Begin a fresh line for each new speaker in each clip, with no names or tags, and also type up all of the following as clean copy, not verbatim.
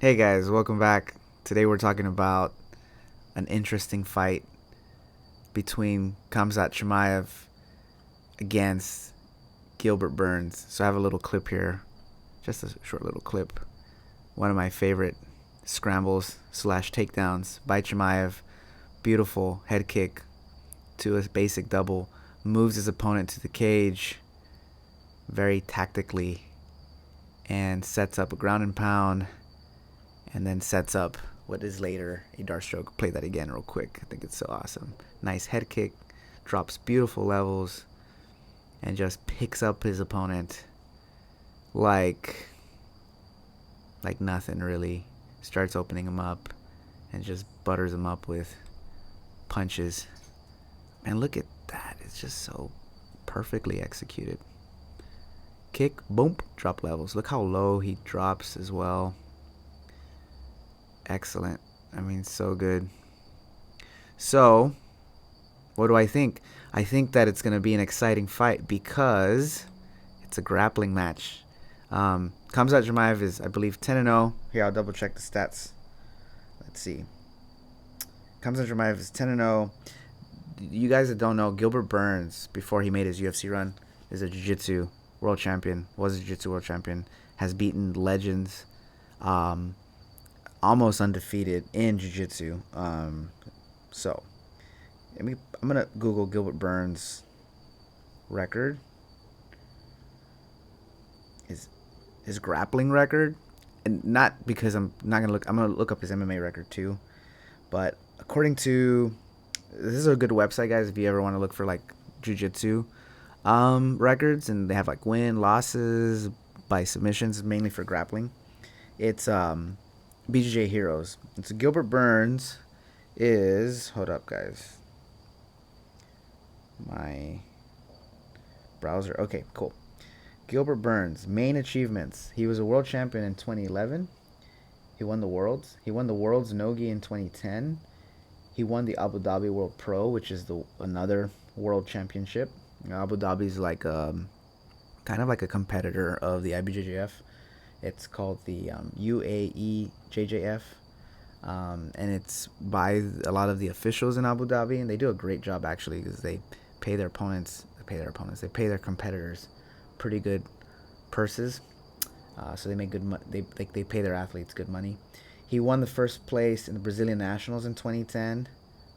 Hey guys, welcome back. Today we're talking about an interesting fight between Khamzat Chimaev against Gilbert Burns. So I have a little clip here, just a short little clip. One of my favorite scrambles slash takedowns by Chimaev. Beautiful head kick to a basic double. Moves his opponent to the cage very tactically and sets up a ground and pound and then sets up what is later a dart stroke. Play that again real quick. I think it's so awesome. Nice head kick, drops beautiful levels, and just picks up his opponent like nothing really. Starts opening him up and just butters him up with punches. And look at that. It's just so perfectly executed. Kick, boom, drop levels. Look how low he drops as well. Excellent. I mean, so good. So, what do I think? I think that it's going to be an exciting fight because it's a grappling match. Khamzat Chimaev is, I believe, 10-0. Here, I'll double check the stats. Let's see. Khamzat Chimaev is 10-0. You guys that don't know, Gilbert Burns, before he made his UFC run, is a Jiu Jitsu world champion. Was a Jiu Jitsu world champion. Has beaten legends. Almost undefeated in jiu-jitsu. So I'm gonna Google Gilbert Burns record, his grappling record, and not because I'm gonna look up his MMA record too, but according to, this is a good website, guys, if you ever want to look for like jiu-jitsu records, and they have like win losses by submissions, mainly for grappling. It's BJJ Heroes. And so Gilbert Burns is, hold up guys, my browser. Okay, cool. Gilbert Burns, main achievements. He was a world champion in 2011. He won the Worlds. He won the Worlds Nogi in 2010. He won the Abu Dhabi World Pro, which is another world championship. Abu Dhabi is like kind of like a competitor of the IBJJF. It's called the UAE JJF, and it's by a lot of the officials in Abu Dhabi, and they do a great job actually because they pay their competitors pretty good purses, so they make good they pay their athletes good money. He won the first place in the Brazilian Nationals in 2010.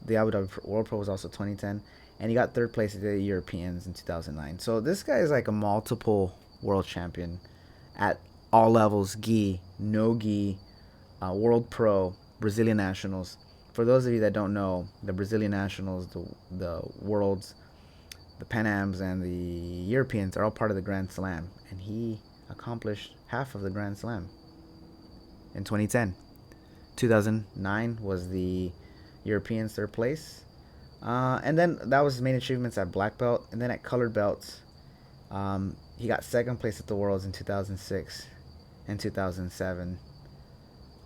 The Abu Dhabi World Pro was also 2010, and he got third place at the Europeans in 2009. So this guy is like a multiple world champion at all levels: Ghee, no Ghee, World Pro, Brazilian Nationals. For those of you that don't know, the Brazilian Nationals, the Worlds, the Pan Ams, and the Europeans are all part of the Grand Slam, and he accomplished half of the Grand Slam in 2010. 2009 was the Europeans' third place, and then that was his main achievements at black belt, and then at colored belts, he got second place at the Worlds in 2006 and 2007.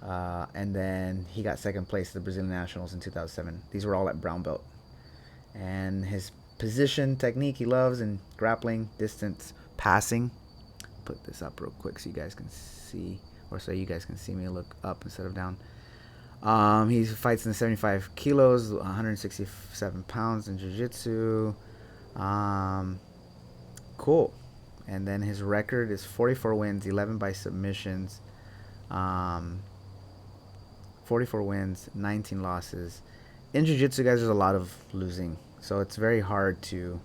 And then he got second place at the Brazilian Nationals in 2007. These were all at brown belt. And his position, technique he loves in grappling, distance, passing. Put this up real quick so you guys can see, or so you guys can see me look up instead of down. He fights in the 75 kilos, 167 pounds in jiu-jitsu. Cool. And then his record is 44 wins, 11 by submissions. 44 wins, 19 losses. In jiu-jitsu, guys, there's a lot of losing, so it's very hard to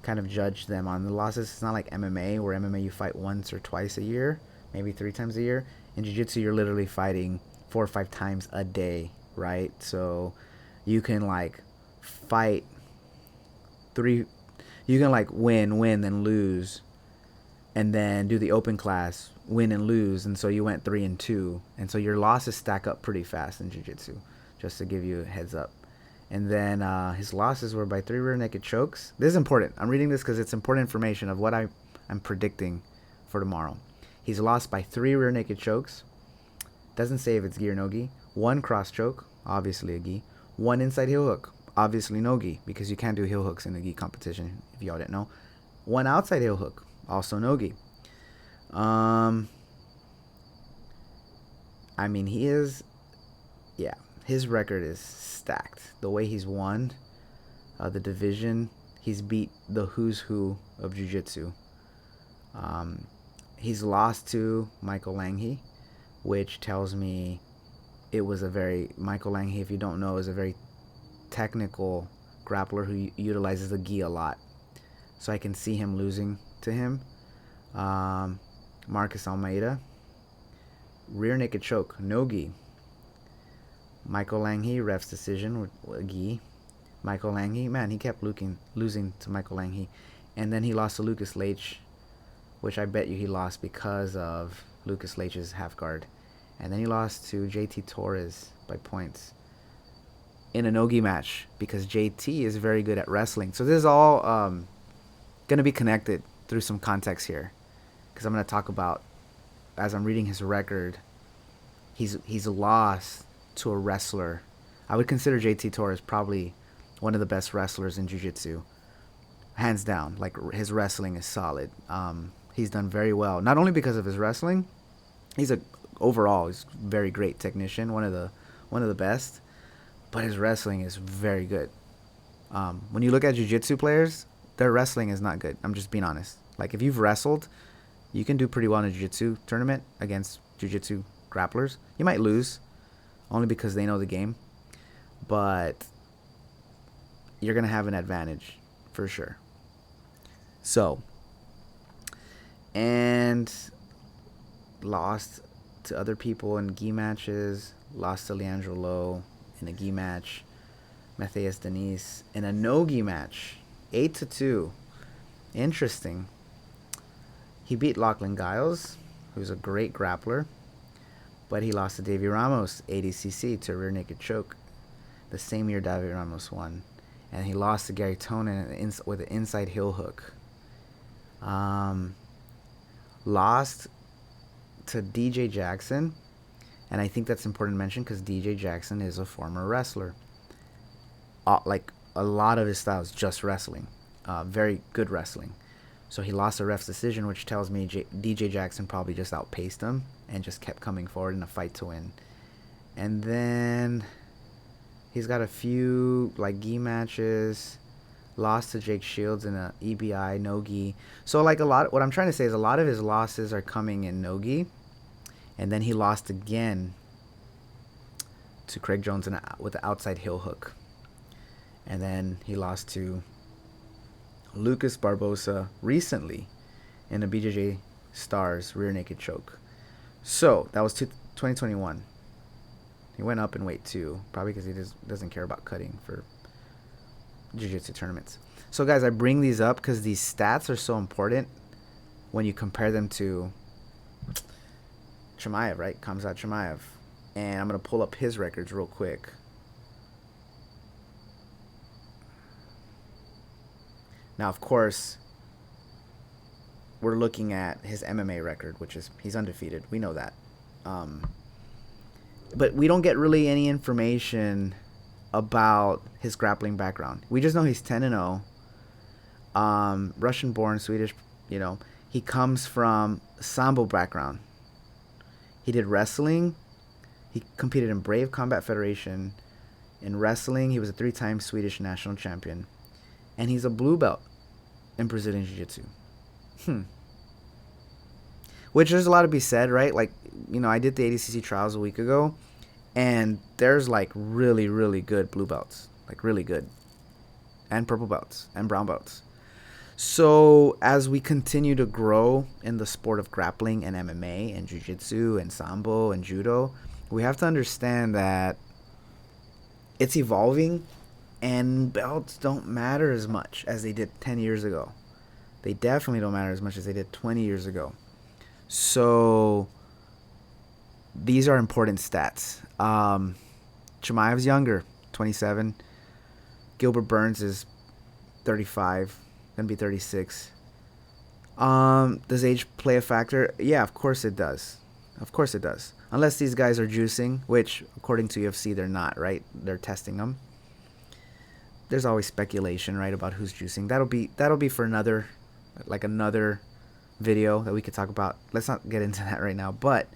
kind of judge them on the losses. It's not like MMA, where MMA you fight once or twice a year, maybe 3 times a year. In jiu-jitsu, you're literally fighting 4 or 5 times a day, right? So you can like fight you can like win, then lose, and then do the open class, win and lose, and so you went 3-2, and so your losses stack up pretty fast in jiu-jitsu, just to give you a heads up. And then his losses were by 3 rear naked chokes. This is important. I'm reading this because it's important information of what I'm predicting for tomorrow. He's lost by 3 rear naked chokes. Doesn't say if it's gi or no gi. 1 cross choke, obviously a gi. 1 inside heel hook, obviously no gi, because you can't do heel hooks in the gi competition, if y'all didn't know. 1 outside heel hook, also no gi. I mean, he is, yeah, his record is stacked. The way he's won the division, he's beat the who's who of Jiu Jitsu. He's lost to Michael Langhi, which tells me it was a very, Michael Langhi, if you don't know, is a very technical grappler who utilizes the Ghee a lot. So I can see him losing to him. Marcus Almeida, rear naked choke, no Ghee. Michael Langhi, ref's decision with Ghee. Michael Langhi, man, he kept losing to Michael Langhi. And then he lost to Lucas Leitch, which I bet you he lost because of Lucas Leitch's half guard. And then he lost to JT Torres by points in a no-gi match because JT is very good at wrestling. So this is all going to be connected through some context here, because I'm going to talk about, as I'm reading his record, he's lost to a wrestler. I would consider JT Torres probably one of the best wrestlers in jiu-jitsu, hands down. Like, his wrestling is solid. He's done very well, not only because of his wrestling. He's overall he's a very great technician, one of the best, but his wrestling is very good. When you look at jiu-jitsu players, their wrestling is not good. I'm just being honest. Like, if you've wrestled, you can do pretty well in a jiu-jitsu tournament against jiu-jitsu grapplers. You might lose only because they know the game, but you're going to have an advantage for sure. So, and lost to other people in Ghee matches, lost to Leandro Lowe in a Ghee match, Matthias Denise in a no-Ghee match, 8-2. Interesting. He beat Lachlan Giles, who's a great grappler, but he lost to Davey Ramos, ADCC, to a rear naked choke, the same year Davey Ramos won. And he lost to Gary Tonin with an inside heel hook. Lost to DJ Jackson, and I think that's important to mention because DJ Jackson is a former wrestler. Like, a lot of his style is just wrestling, very good wrestling. So he lost a ref's decision, which tells me DJ Jackson probably just outpaced him and just kept coming forward in a fight to win. And then he's got a few like Ghee matches. Lost to Jake Shields in a EBI no Ghee. So like what I'm trying to say is a lot of his losses are coming in no Ghee, and then he lost again to Craig Jones with the outside heel hook, and then he lost to Lucas Barbosa recently in a BJJ Stars rear naked choke. So that was 2021. He went up in weight too, probably because he doesn't care about cutting for jiu-jitsu tournaments. So guys, I bring these up because these stats are so important when you compare them to Chimaev, right? Khamzat Chimaev. And I'm going to pull up his records real quick. Now, of course, we're looking at his MMA record, which is he's undefeated. We know that. But we don't get really any information about his grappling background. We just know he's 10-0. Russian-born, Swedish, he comes from Sambo background. He did wrestling. He competed in Brave Combat Federation. In wrestling, he was a 3-time Swedish national champion. And he's a blue belt in Brazilian Jiu-Jitsu. Which there's a lot to be said, right? Like, I did the ADCC trials a week ago, and there's like really, really good blue belts. Like really good. And purple belts and brown belts. So as we continue to grow in the sport of grappling and MMA and Jiu-Jitsu and Sambo and Judo, we have to understand that it's evolving and belts don't matter as much as they did 10 years ago. They definitely don't matter as much as they did 20 years ago. So these are important stats. Chimaev's younger, 27. Gilbert Burns is 35, gonna be 36. Does age play a factor? Yeah, of course it does. Of course it does. Unless these guys are juicing, which according to UFC they're not, right? They're testing them. There's always speculation, right, about who's juicing. That'll be for another video that we could talk about. Let's not get into that right now. But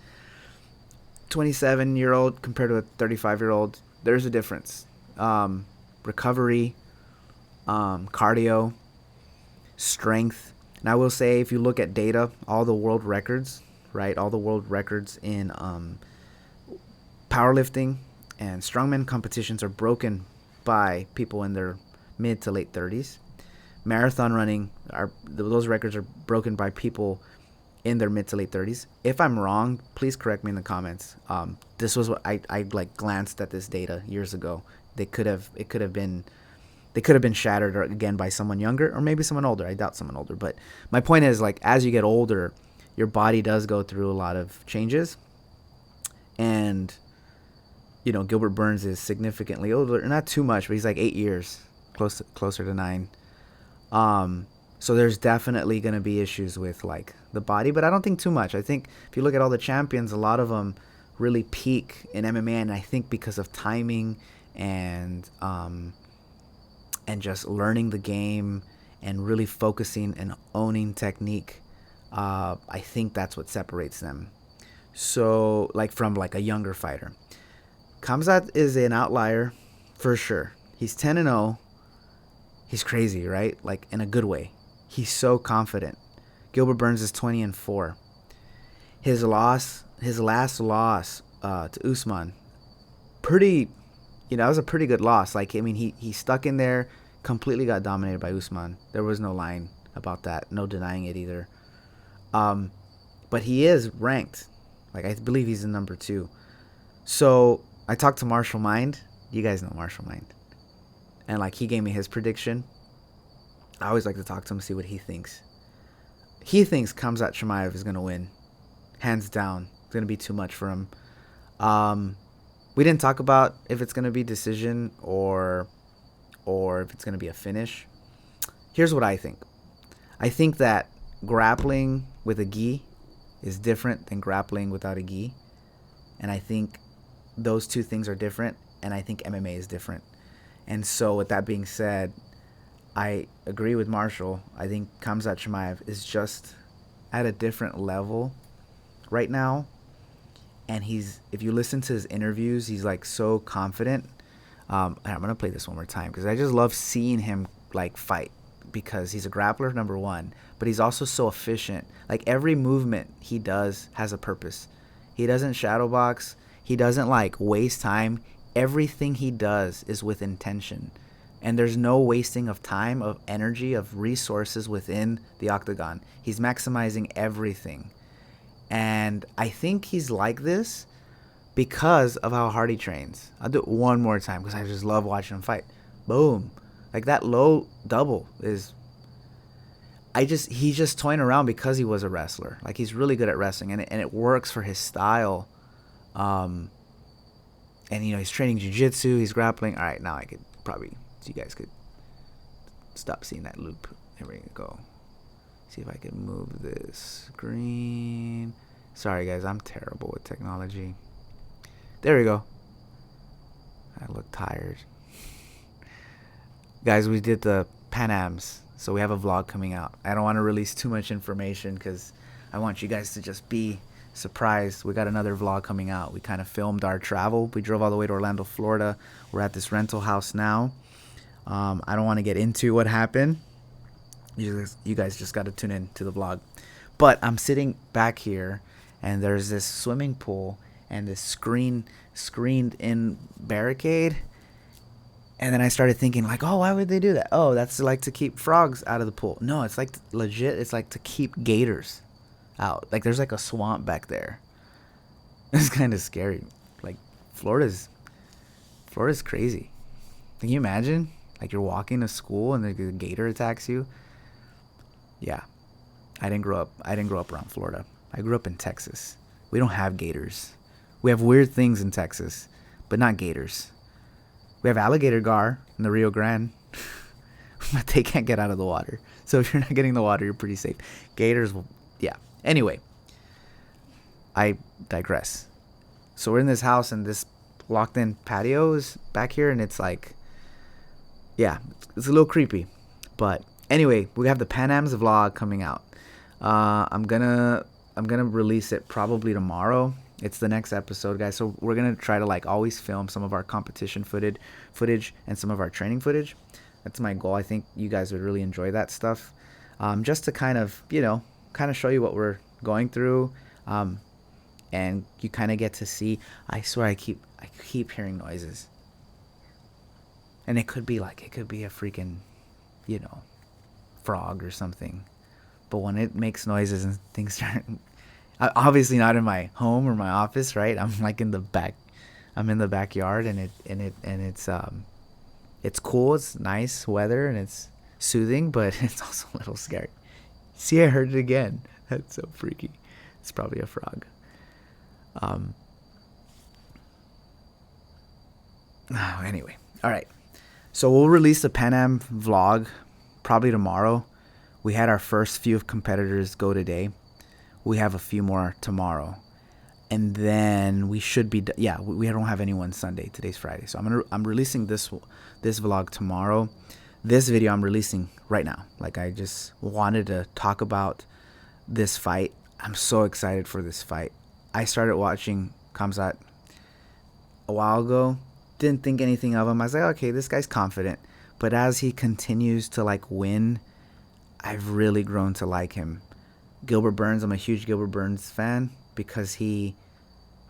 27-year-old compared to a 35-year-old, there's a difference. Recovery, cardio, strength. And I will say, if you look at data, all the world records, right? All the world records in powerlifting and strongman competitions are broken by people in their mid to late 30s. Marathon running, those records are broken by people in their mid to late 30s. If I'm wrong, please correct me in the comments. This was what I like glanced at this data years ago. It could have been shattered again by someone younger or maybe someone older. I doubt someone older, but my point is, like, as you get older, your body does go through a lot of changes. And Gilbert Burns is significantly older, not too much, but he's like 8 years, closer to 9. So there's definitely going to be issues with like the body, but I don't think too much. I think if you look at all the champions, a lot of them really peak in MMA, and I think because of timing and just learning the game and really focusing and owning technique, I think that's what separates them. So like from like a younger fighter, Khamzat is an outlier for sure. He's 10-0. He's crazy, right? Like in a good way. He's so confident. Gilbert Burns is 20-4. His last loss to Usman, that was a pretty good loss. Like, I mean, he stuck in there, completely got dominated by Usman. There was no lying about that, no denying it either. But he is ranked. Like, I believe he's in number 2. So I talked to Marshall Mind. You guys know Marshall Mind. And like, he gave me his prediction. I always like to talk to him, see what he thinks. He thinks Khamzat Chimaev is going to win. Hands down. It's going to be too much for him. We didn't talk about if it's going to be decision or if it's going to be a finish. Here's what I think. I think that grappling with a Ghee is different than grappling without a Ghee. And I think those two things are different. And I think MMA is different. And so with that being said, I agree with Marshall. I think Khamzat Chimaev is just at a different level right now. And if you listen to his interviews, he's like so confident. I'm going to play this one more time because I just love seeing him like fight, because he's a grappler, number one, but he's also so efficient. Like, every movement he does has a purpose. He doesn't shadow box. He doesn't like waste time. Everything he does is with intention. And there's no wasting of time, of energy, of resources within the octagon. He's maximizing everything. And I think he's like this because of how hard he trains. I'll do it one more time because I just love watching him fight. Boom. Like, that low double is... he's just toying around because he was a wrestler. Like, he's really good at wrestling, and it works for his style. And, he's training Jiu Jitsu, he's grappling. All right, now I could probably... So you guys could stop seeing that loop. There we go. See if I can move this screen. Sorry, guys. I'm terrible with technology. There we go. I look tired. Guys, we did the Pan Ams, so we have a vlog coming out. I don't want to release too much information because I want you guys to just be surprised. We got another vlog coming out. We kind of filmed our travel. We drove all the way to Orlando, Florida. We're at this rental house now. I don't want to get into what happened. You guys just got to tune in to the vlog. But I'm sitting back here, and there's this swimming pool and this screened in barricade. And then I started thinking, like, oh, why would they do that? Oh, that's like to keep frogs out of the pool. No, it's like legit. It's like to keep gators out. Like, there's like a swamp back there. It's kind of scary. Like, Florida's crazy. Can you imagine? Like, you're walking to school and the gator attacks you. Yeah, I didn't grow up around Florida. I grew up in Texas. We don't have gators. We have weird things in Texas, but not gators. We have alligator gar in the Rio Grande, but they can't get out of the water. So if you're not getting the water, you're pretty safe. Gators will, yeah. Anyway, I digress. So we're in this house, and this locked-in patio is back here, and it's like, yeah, it's a little creepy. But anyway, we have the Pan Am's vlog coming out. I'm gonna release it probably tomorrow. It's the next episode, guys. So we're gonna try to like always film some of our competition footage and some of our training footage. That's my goal. I think you guys would really enjoy that stuff. Just to kind of, kind of show you what we're going through. And you kind of get to see. I swear, I keep hearing noises, and it could be a freaking, frog or something. But when it makes noises and things start, obviously not in my home or my office, right? I'm like in the back. I'm in the backyard, and it's cool. It's nice weather, and it's soothing, but it's also a little scary. See, I heard it again. That's so freaky. It's probably a frog. Anyway, all right. So we'll release the Pan Am vlog probably tomorrow. We had our first few competitors go today. We have a few more tomorrow, and then we should be. We don't have anyone Sunday. Today's Friday, so I'm releasing this vlog tomorrow. This video I'm releasing right now. Like, I just wanted to talk about this fight. I'm so excited for this fight. I started watching Khamzat a while ago. Didn't think anything of him. I was like, okay, this guy's confident. But as he continues to like win, I've really grown to like him. Gilbert Burns, I'm a huge Gilbert Burns fan because he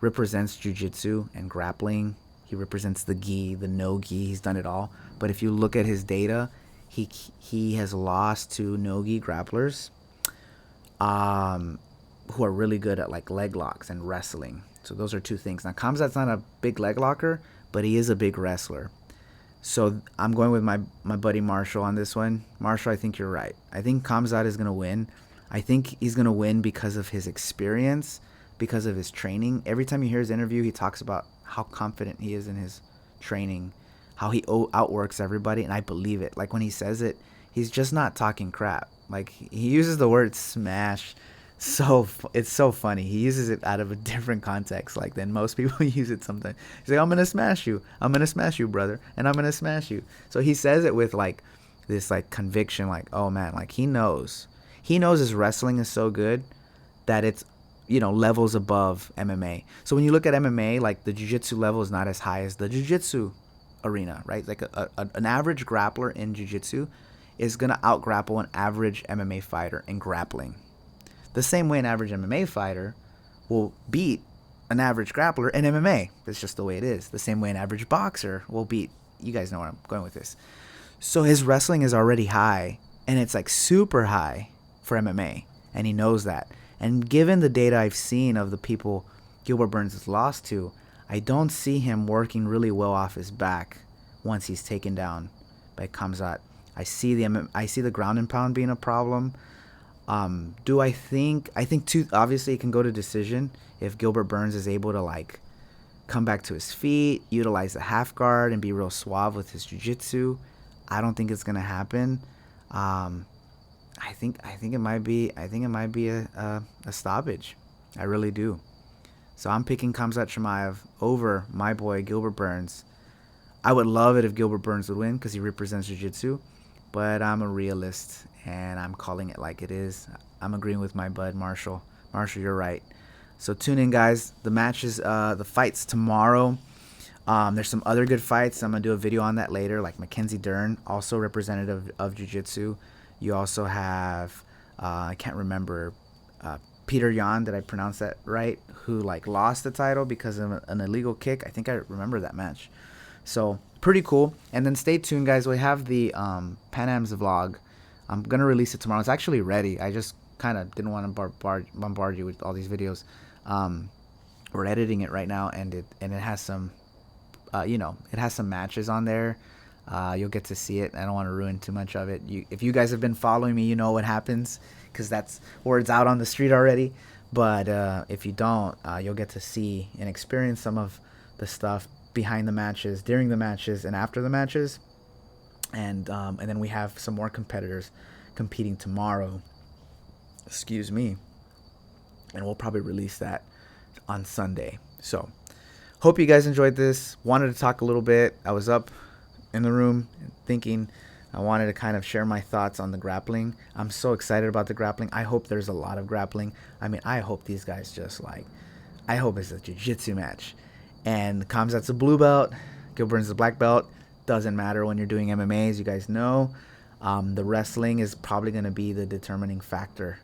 represents Jiu Jitsu and grappling. He represents the Ghee, the no Ghee. He's done it all. But if you look at his data, he has lost to no Ghee grapplers who are really good at like leg locks and wrestling. So those are two things. Now, Khamzat's not a big leg locker, but he is a big wrestler. So I'm going with my buddy Marshall on this one. Marshall, I think you're right. I think Khamzat is going to win. I think he's going to win because of his experience, because of his training. Every time you hear his interview, he talks about how confident he is in his training, how he outworks everybody, and I believe it. Like, when he says it, he's just not talking crap. Like, he uses the word smash. It's so funny. He uses it out of a different context, like, than most people use it sometimes. He's like, I'm gonna smash you, brother, and I'm gonna smash you. So he says it with like this like conviction, like, oh man, like he knows his wrestling is so good that it's, levels above MMA. So when you look at MMA, like, the jiu-jitsu level is not as high as the jiu-jitsu arena, right? Like an average grappler in jiu-jitsu is gonna out-grapple an average MMA fighter in grappling. The same way an average MMA fighter will beat an average grappler in MMA. That's just the way it is. The same way an average boxer will beat. You guys know where I'm going with this. So his wrestling is already high, and it's like super high for MMA, and he knows that. And given the data I've seen of the people Gilbert Burns has lost to, I don't see him working really well off his back once he's taken down by Khamzat. I see the ground and pound being a problem. I think obviously it can go to decision if Gilbert Burns is able to like come back to his feet, utilize the half guard, and be real suave with his jiu-jitsu. I don't think it's gonna happen. I think it might be a stoppage. I really do. So I'm picking Khamzat Chimaev over my boy Gilbert Burns. I would love it if Gilbert Burns would win because he represents jiu-jitsu, but I'm a realist and I'm calling it like it is. I'm agreeing with my bud Marshall. Marshall, you're right. So tune in, guys. The matches, the fights tomorrow. There's some other good fights. I'm gonna do a video on that later, like Mackenzie Dern, also representative of jiu-jitsu. You also have I can't remember Peter Yan, did I pronounce that right? Who like lost the title because of an illegal kick. I think I remember that match. So pretty cool. And then stay tuned, guys. We have the Pan Am's vlog. I'm gonna release it tomorrow. It's actually ready. I just kind of didn't want to bombard you with all these videos. We're editing it right now, and it has some, it has some matches on there. You'll get to see it. I don't want to ruin too much of it. If you guys have been following me, you know what happens because that's word's out on the street already. But if you don't, you'll get to see and experience some of the stuff behind the matches, during the matches, and after the matches. And then we have some more competitors competing tomorrow. Excuse me. And we'll probably release that on Sunday. So hope you guys enjoyed this. Wanted to talk a little bit. I was up in the room thinking I wanted to kind of share my thoughts on the grappling. I'm so excited about the grappling. I hope there's a lot of grappling. I mean, I hope these guys just like I hope it's a jiu-jitsu match. And Khamzat's a blue belt, Gilbert Burns is a black belt. Doesn't matter when you're doing MMA, as you guys know. The wrestling is probably going to be the determining factor,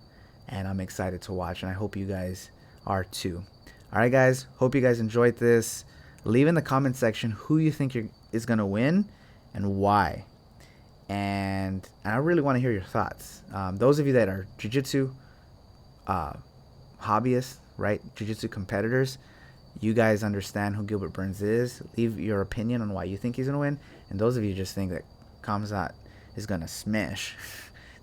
and I'm excited to watch, and I hope you guys are too. All right, guys, hope you guys enjoyed this. Leave in the comment section who you think is going to win and why. And I really want to hear your thoughts. Those of you that are jiu-jitsu hobbyists, right, jiu-jitsu competitors, you guys understand who Gilbert Burns is. Leave your opinion on why you think he's going to win. And those of you just think that Khamzat is going to smash,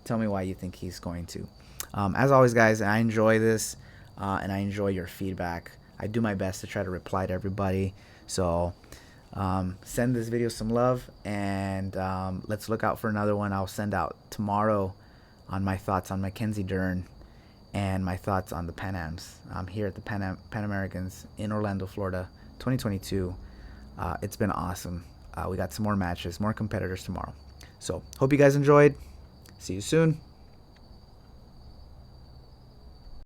tell me why you think he's going to. As always, guys, I enjoy this, and I enjoy your feedback. I do my best to try to reply to everybody. So send this video some love, and let's look out for another one I'll send out tomorrow on my thoughts on Mackenzie Dern and my thoughts on the Pan Ams here at the Pan Americans in Orlando, Florida, 2022. It's been awesome. We got some more matches, more competitors tomorrow. So hope you guys enjoyed. See you soon.